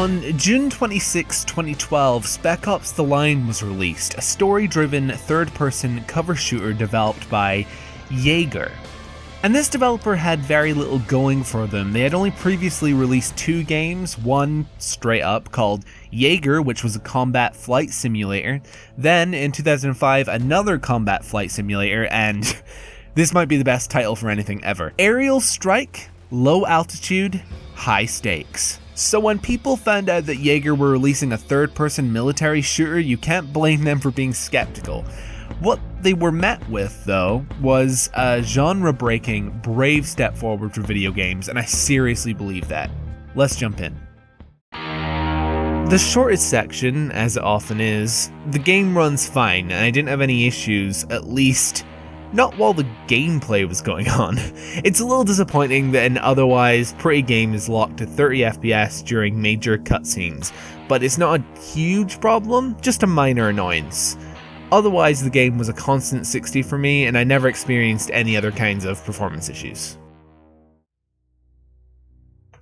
On June 26, 2012, Spec Ops The Line was released, a story-driven, third-person cover shooter developed by Jaeger. And this developer had very little going for them. They had only previously released 2 games, one straight up called Jaeger, which was a combat flight simulator, then in 2005 another combat flight simulator, and this might be the best title for anything ever. Aerial Strike, Low Altitude, High Stakes. So when people found out that Jaeger were releasing a third-person military shooter, you can't blame them for being skeptical. What they were met with, though, was a genre-breaking, brave step forward for video games, and I seriously believe that. Let's jump in. The shortest section, as it often is, the game runs fine, and I didn't have any issues, at least not while the gameplay was going on. It's a little disappointing that an otherwise pretty game is locked to 30 FPS during major cutscenes, but it's not a huge problem, just a minor annoyance. Otherwise, the game was a constant 60 for me, and I never experienced any other kinds of performance issues.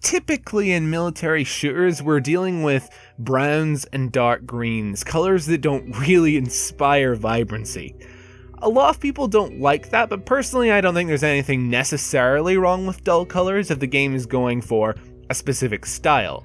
Typically in military shooters, we're dealing with browns and dark greens, colors that don't really inspire vibrancy. A lot of people don't like that, but personally I don't think there's anything necessarily wrong with dull colors if the game is going for a specific style.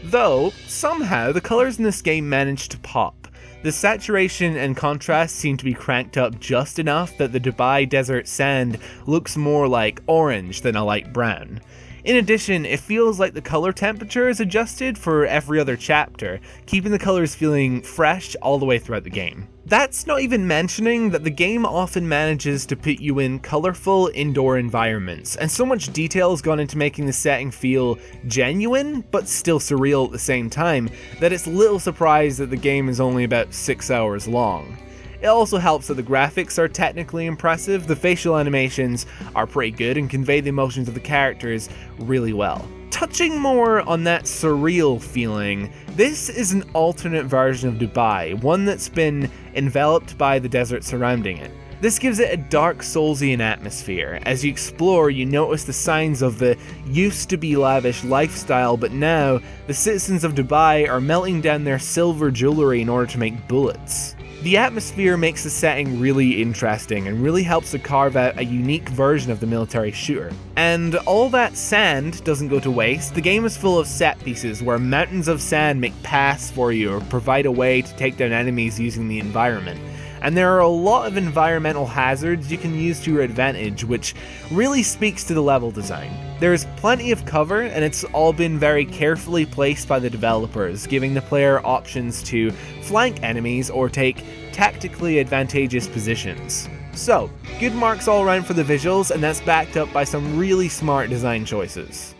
Though, somehow, the colors in this game managed to pop. The saturation and contrast seem to be cranked up just enough that the Dubai desert sand looks more like orange than a light brown. In addition, it feels like the color temperature is adjusted for every other chapter, keeping the colors feeling fresh all the way throughout the game. That's not even mentioning that the game often manages to put you in colourful indoor environments, and so much detail has gone into making the setting feel genuine, but still surreal at the same time, that it's little surprise that the game is only about 6 hours long. It also helps that the graphics are technically impressive, the facial animations are pretty good and convey the emotions of the characters really well. Touching more on that surreal feeling, this is an alternate version of Dubai, one that's been enveloped by the desert surrounding it. This gives it a dark Soulsian atmosphere. As you explore, you notice the signs of the used-to-be lavish lifestyle, but now the citizens of Dubai are melting down their silver jewelry in order to make bullets. The atmosphere makes the setting really interesting and really helps to carve out a unique version of the military shooter. And all that sand doesn't go to waste. The game is full of set pieces where mountains of sand make paths for you or provide a way to take down enemies using the environment. And there are a lot of environmental hazards you can use to your advantage, which really speaks to the level design. There's plenty of cover, and it's all been very carefully placed by the developers, giving the player options to flank enemies or take tactically advantageous positions. So, good marks all around for the visuals, and that's backed up by some really smart design choices.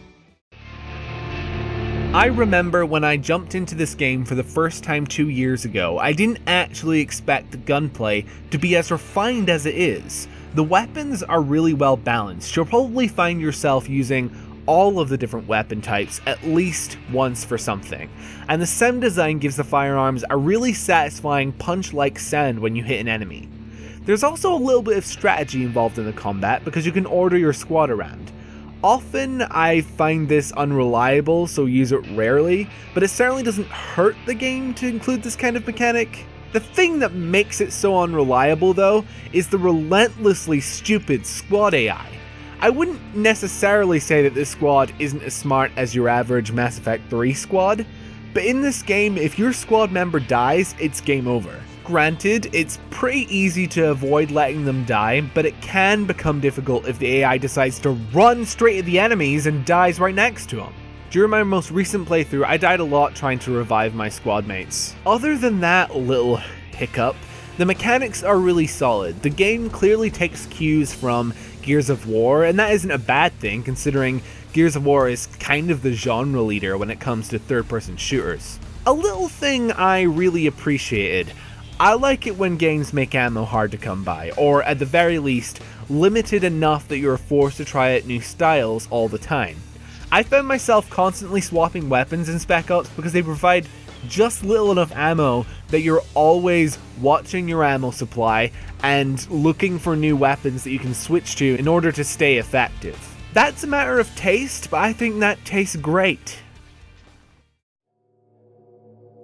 I remember when I jumped into this game for the first time 2 years ago, I didn't actually expect the gunplay to be as refined as it is. The weapons are really well balanced. You'll probably find yourself using all of the different weapon types at least once for something. And the sound design gives the firearms a really satisfying punch-like sound when you hit an enemy. There's also a little bit of strategy involved in the combat because you can order your squad around. Often I find this unreliable, so use it rarely, but it certainly doesn't hurt the game to include this kind of mechanic. The thing that makes it so unreliable though, is the relentlessly stupid squad AI. I wouldn't necessarily say that this squad isn't as smart as your average Mass Effect 3 squad, but in this game, if your squad member dies, it's game over. Granted, it's pretty easy to avoid letting them die, but it can become difficult if the AI decides to run straight at the enemies and dies right next to them. During my most recent playthrough, I died a lot trying to revive my squad mates. Other than that little hiccup, the mechanics are really solid. The game clearly takes cues from Gears of War, and that isn't a bad thing considering Gears of War is kind of the genre leader when it comes to third-person shooters. A little thing I really appreciated: I like it when games make ammo hard to come by, or at the very least, limited enough that you're forced to try out new styles all the time. I found myself constantly swapping weapons in Spec Ops because they provide just little enough ammo that you're always watching your ammo supply and looking for new weapons that you can switch to in order to stay effective. That's a matter of taste, but I think that tastes great.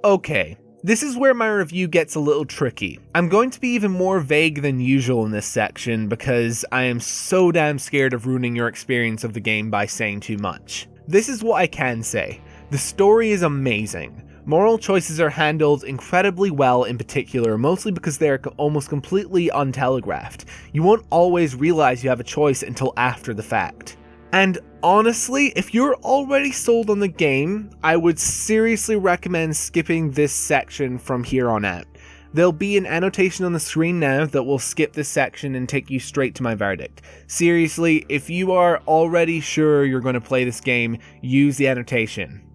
Okay, this is where my review gets a little tricky. I'm going to be even more vague than usual in this section because I am so damn scared of ruining your experience of the game by saying too much. This is what I can say. The story is amazing. Moral choices are handled incredibly well in particular, mostly because they are almost completely untelegraphed. You won't always realize you have a choice until after the fact. And honestly, if you're already sold on the game, I would seriously recommend skipping this section from here on out. There'll be an annotation on the screen now that will skip this section and take you straight to my verdict. Seriously, if you are already sure you're going to play this game, use the annotation.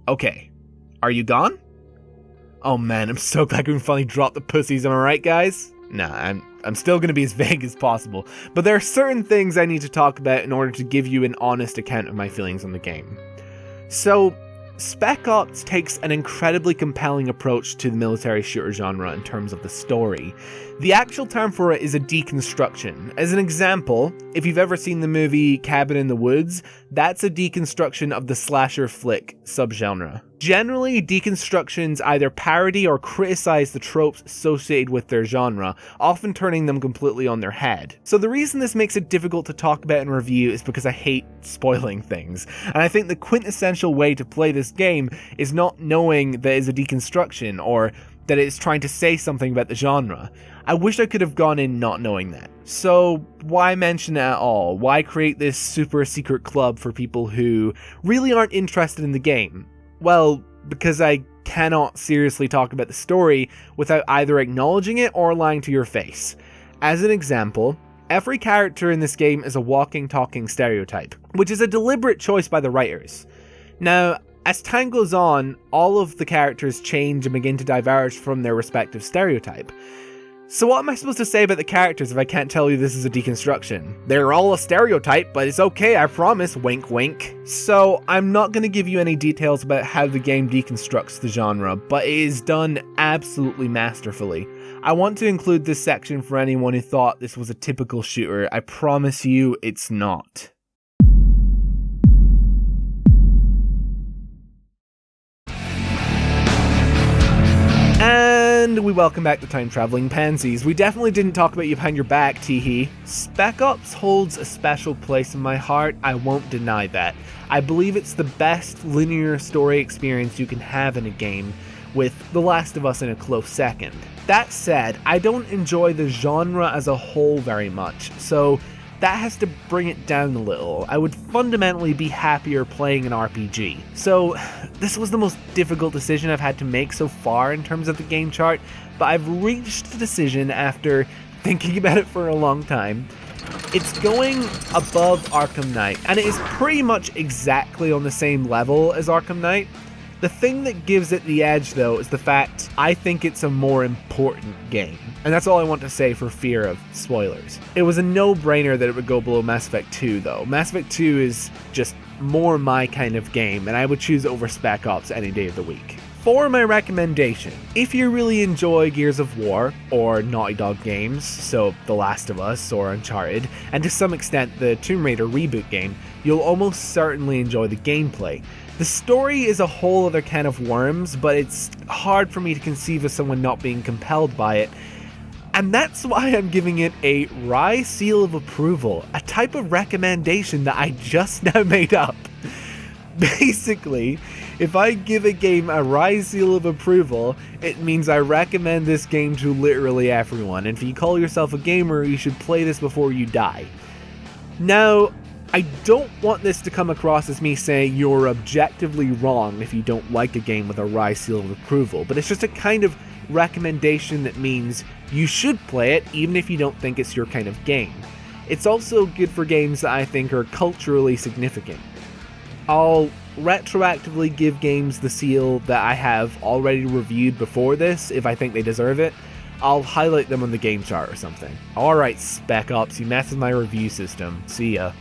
Okay, are you gone? Oh man, I'm so glad we can finally drop the pussies, am I right, guys? Nah, I'm still going to be as vague as possible, but there are certain things I need to talk about in order to give you an honest account of my feelings on the game. So, Spec Ops takes an incredibly compelling approach to the military shooter genre in terms of the story. The actual term for it is a deconstruction. As an example, if you've ever seen the movie Cabin in the Woods, that's a deconstruction of the slasher flick subgenre. Generally, deconstructions either parody or criticize the tropes associated with their genre, often turning them completely on their head. So the reason this makes it difficult to talk about in review is because I hate spoiling things, and I think the quintessential way to play this game is not knowing that it's a deconstruction or that it's trying to say something about the genre. I wish I could have gone in not knowing that. So why mention it at all? Why create this super secret club for people who really aren't interested in the game? Well, because I cannot seriously talk about the story without either acknowledging it or lying to your face. As an example, every character in this game is a walking, talking stereotype, which is a deliberate choice by the writers. Now, as time goes on, all of the characters change and begin to diverge from their respective stereotype. So what am I supposed to say about the characters if I can't tell you this is a deconstruction? They're all a stereotype, but it's okay, I promise, wink wink. So I'm not going to give you any details about how the game deconstructs the genre, but it is done absolutely masterfully. I want to include this section for anyone who thought this was a typical shooter. I promise you it's not. And we welcome back the time-traveling pansies. We definitely didn't talk about you behind your back, teehee. Spec Ops holds a special place in my heart, I won't deny that. I believe it's the best linear story experience you can have in a game, with The Last of Us in a close second. That said, I don't enjoy the genre as a whole very much, so that has to bring it down a little. I would fundamentally be happier playing an RPG. So this was the most difficult decision I've had to make so far in terms of the game chart, but I've reached the decision after thinking about it for a long time. It's going above Arkham Knight, and it is pretty much exactly on the same level as Arkham Knight. The thing that gives it the edge, though, is the fact I think it's a more important game. And that's all I want to say for fear of spoilers. It was a no-brainer that it would go below Mass Effect 2, though. Mass Effect 2 is just more my kind of game, and I would choose it over Spec Ops any day of the week. For my recommendation, if you really enjoy Gears of War, or Naughty Dog games, so The Last of Us or Uncharted, and to some extent the Tomb Raider reboot game, you'll almost certainly enjoy the gameplay. The story is a whole other can of worms, but it's hard for me to conceive of someone not being compelled by it. And that's why I'm giving it a Rye Seal of Approval, a type of recommendation that I just now made up. Basically, if I give a game a Rye Seal of Approval, it means I recommend this game to literally everyone, and if you call yourself a gamer, you should play this before you die. Now, I don't want this to come across as me saying you're objectively wrong if you don't like a game with a Rye Seal of Approval, but it's just a kind of recommendation that means you should play it even if you don't think it's your kind of game. It's also good for games that I think are culturally significant. I'll retroactively give games the seal that I have already reviewed before this if I think they deserve it. I'll highlight them on the game chart or something. Alright, Spec Ops, you messed with my review system. See ya.